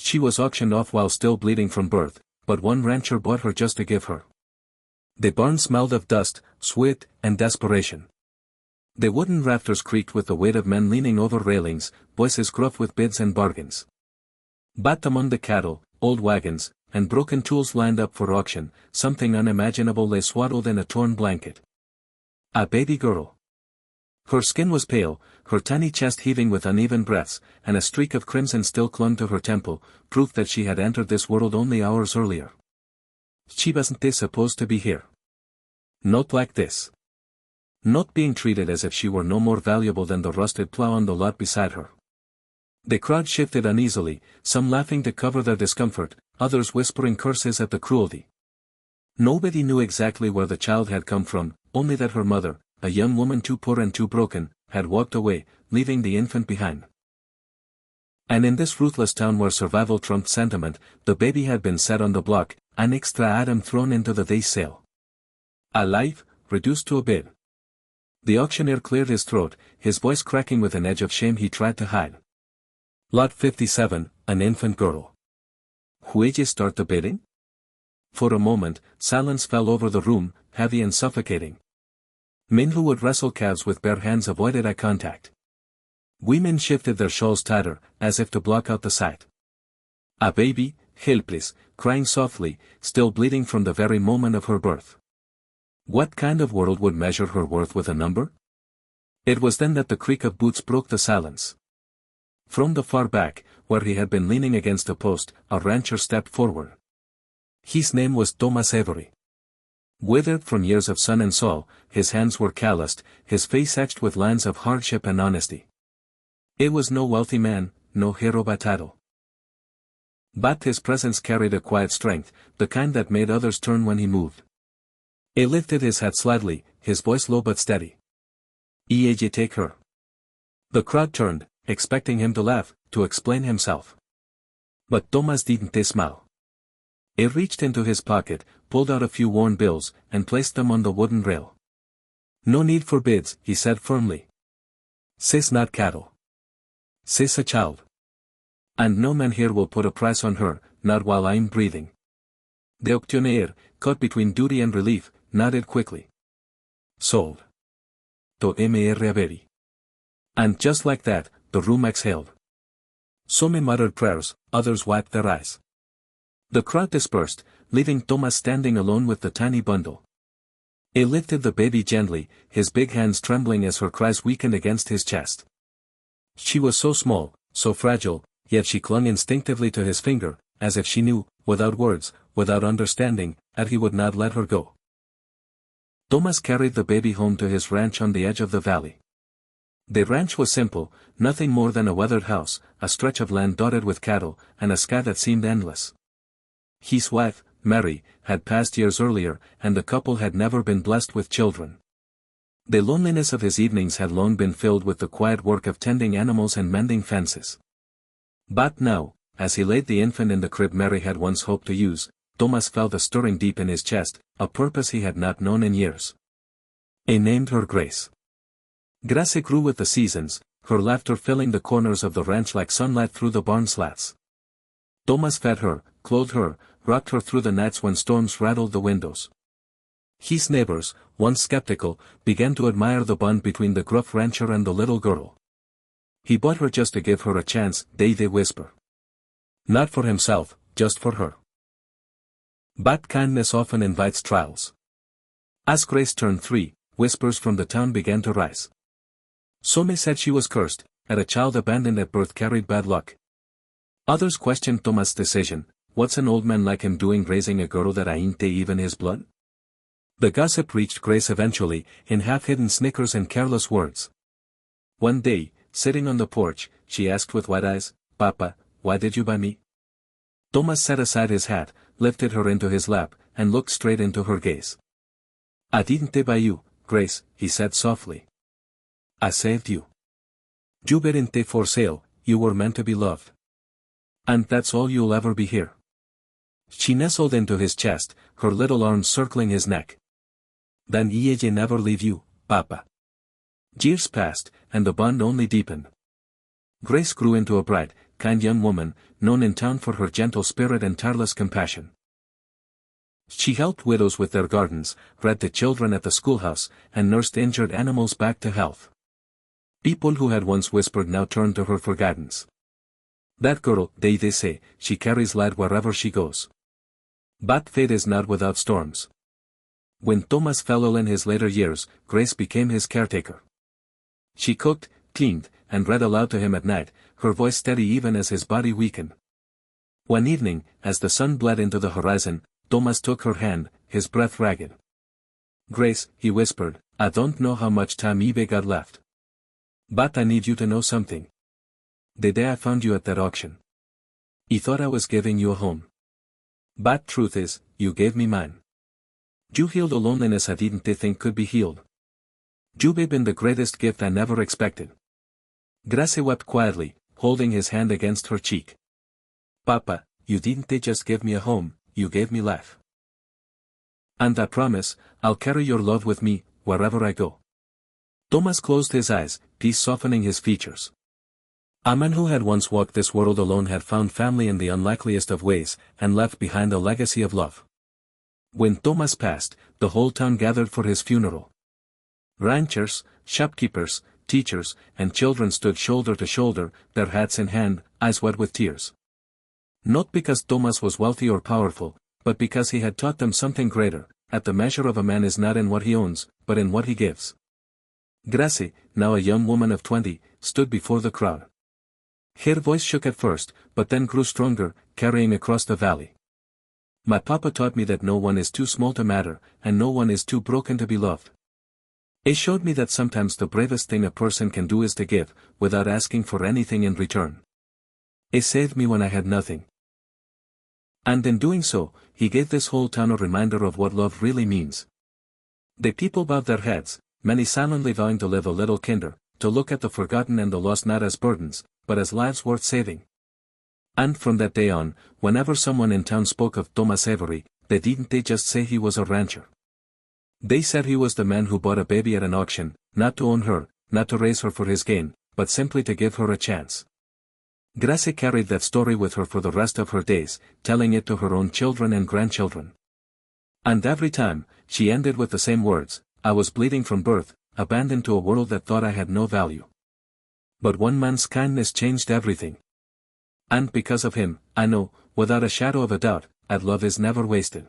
She was auctioned off while still bleeding from birth, but one rancher bought her just to give her. The barn smelled of dust, sweat, and desperation. The wooden rafters creaked with the weight of men leaning over railings, voices gruff with bids and bargains. But among the cattle, old wagons, and broken tools lined up for auction, something unimaginable lay swaddled in a torn blanket. A baby girl. Her skin was pale, her tiny chest heaving with uneven breaths, and a streak of crimson still clung to her temple, proof that she had entered this world only hours earlier. She wasn't supposed to be here. Not like this. Not being treated as if she were no more valuable than the rusted plow on the lot beside her. The crowd shifted uneasily, some laughing to cover their discomfort, others whispering curses at the cruelty. Nobody knew exactly where the child had come from, only that her mother, a young woman too poor and too broken, had walked away, leaving the infant behind. And in this ruthless town where survival trumped sentiment, the baby had been set on the block, an extra atom thrown into the day's sale. Alive, reduced to a bid. The auctioneer cleared his throat, his voice cracking with an edge of shame he tried to hide. Lot 57, an infant girl. Who'd start the bidding? For a moment, silence fell over the room, heavy and suffocating. Men who would wrestle calves with bare hands avoided eye contact. Women shifted their shawls tighter, as if to block out the sight. A baby, helpless, crying softly, still bleeding from the very moment of her birth. What kind of world would measure her worth with a number? It was then that the creak of boots broke the silence. From the far back, where he had been leaning against a post, a rancher stepped forward. His name was Thomas Avery. Withered from years of sun and soil, his hands were calloused, his face etched with lines of hardship and honesty. It was no wealthy man, no hero by title. But his presence carried a quiet strength, the kind that made others turn when he moved. He lifted his hat slightly, his voice low but steady. "Eaj take her." The crowd turned, expecting him to laugh, to explain himself. But Thomas didn't smile. He reached into his pocket, pulled out a few worn bills, and placed them on the wooden rail. "No need for bids," he said firmly. "Sis not cattle. Sis a child. And no man here will put a price on her, not while I'm breathing." The auctioneer, caught between duty and relief, nodded quickly. "Sold. To Mr. Avery." And just like that, the room exhaled. Some muttered prayers, others wiped their eyes. The crowd dispersed, leaving Thomas standing alone with the tiny bundle. He lifted the baby gently, his big hands trembling as her cries weakened against his chest. She was so small, so fragile, yet she clung instinctively to his finger, as if she knew, without words, without understanding, that he would not let her go. Thomas carried the baby home to his ranch on the edge of the valley. The ranch was simple, nothing more than a weathered house, a stretch of land dotted with cattle, and a sky that seemed endless. His wife, Mary, had passed years earlier, and the couple had never been blessed with children. The loneliness of his evenings had long been filled with the quiet work of tending animals and mending fences. But now, as he laid the infant in the crib Mary had once hoped to use, Thomas felt a stirring deep in his chest, a purpose he had not known in years. He named her Grace. Grace grew with the seasons, her laughter filling the corners of the ranch like sunlight through the barn slats. Thomas fed her, clothed her, rocked her through the nights when storms rattled the windows. His neighbors, once skeptical, began to admire the bond between the gruff rancher and the little girl. He bought her just to give her a chance, they whisper. Not for himself, just for her. But kindness often invites trials. As Grace turned 3, whispers from the town began to rise. Some said she was cursed, that a child abandoned at birth carried bad luck. Others questioned Thomas' decision. What's an old man like him doing raising a girl that ain't even his blood? The gossip reached Grace eventually, in half-hidden snickers and careless words. One day, sitting on the porch, she asked with wide eyes, "Papa, why did you buy me?" Thomas set aside his hat, lifted her into his lap, and looked straight into her gaze. "I didn't buy you, Grace," he said softly. "I saved you. You weren't for sale, you were meant to be loved. And that's all you'll ever be here." She nestled into his chest, her little arms circling his neck. "Then I'll never leave you, Papa." Years passed, and the bond only deepened. Grace grew into a bright, kind young woman, known in town for her gentle spirit and tireless compassion. She helped widows with their gardens, read to children at the schoolhouse, and nursed injured animals back to health. People who had once whispered now turned to her for guidance. That girl, they say, she carries light wherever she goes. But fate is not without storms. When Thomas fell ill in his later years, Grace became his caretaker. She cooked, cleaned, and read aloud to him at night, her voice steady even as his body weakened. One evening, as the sun bled into the horizon, Thomas took her hand, his breath ragged. "Grace," he whispered, "I don't know how much time you've got left. But I need you to know something. The day I found you at that auction, I thought I was giving you a home. But truth is, you gave me mine. You healed a loneliness I didn't think could be healed. You've been the greatest gift I never expected." Grace wept quietly, holding his hand against her cheek. "Papa, you didn't just give me a home, you gave me life. And I promise, I'll carry your love with me, wherever I go." Thomas closed his eyes, peace softening his features. A man who had once walked this world alone had found family in the unlikeliest of ways, and left behind a legacy of love. When Thomas passed, the whole town gathered for his funeral. Ranchers, shopkeepers, teachers, and children stood shoulder to shoulder, their hats in hand, eyes wet with tears. Not because Thomas was wealthy or powerful, but because he had taught them something greater, that the measure of a man is not in what he owns, but in what he gives. Gracie, now a young woman of 20, stood before the crowd. Her voice shook at first, but then grew stronger, carrying across the valley. "My papa taught me that no one is too small to matter, and no one is too broken to be loved. It showed me that sometimes the bravest thing a person can do is to give, without asking for anything in return. It saved me when I had nothing. And in doing so, he gave this whole town a reminder of what love really means." The people bowed their heads, many silently vowing to live a little kinder, to look at the forgotten and the lost not as burdens, but as lives worth saving. And from that day on, whenever someone in town spoke of Thomas Avery, they didn't just say he was a rancher. They said he was the man who bought a baby at an auction, not to own her, not to raise her for his gain, but simply to give her a chance. Gracie carried that story with her for the rest of her days, telling it to her own children and grandchildren. And every time, she ended with the same words: "I was bleeding from birth, abandoned to a world that thought I had no value. But one man's kindness changed everything. And because of him, I know, without a shadow of a doubt, that love is never wasted."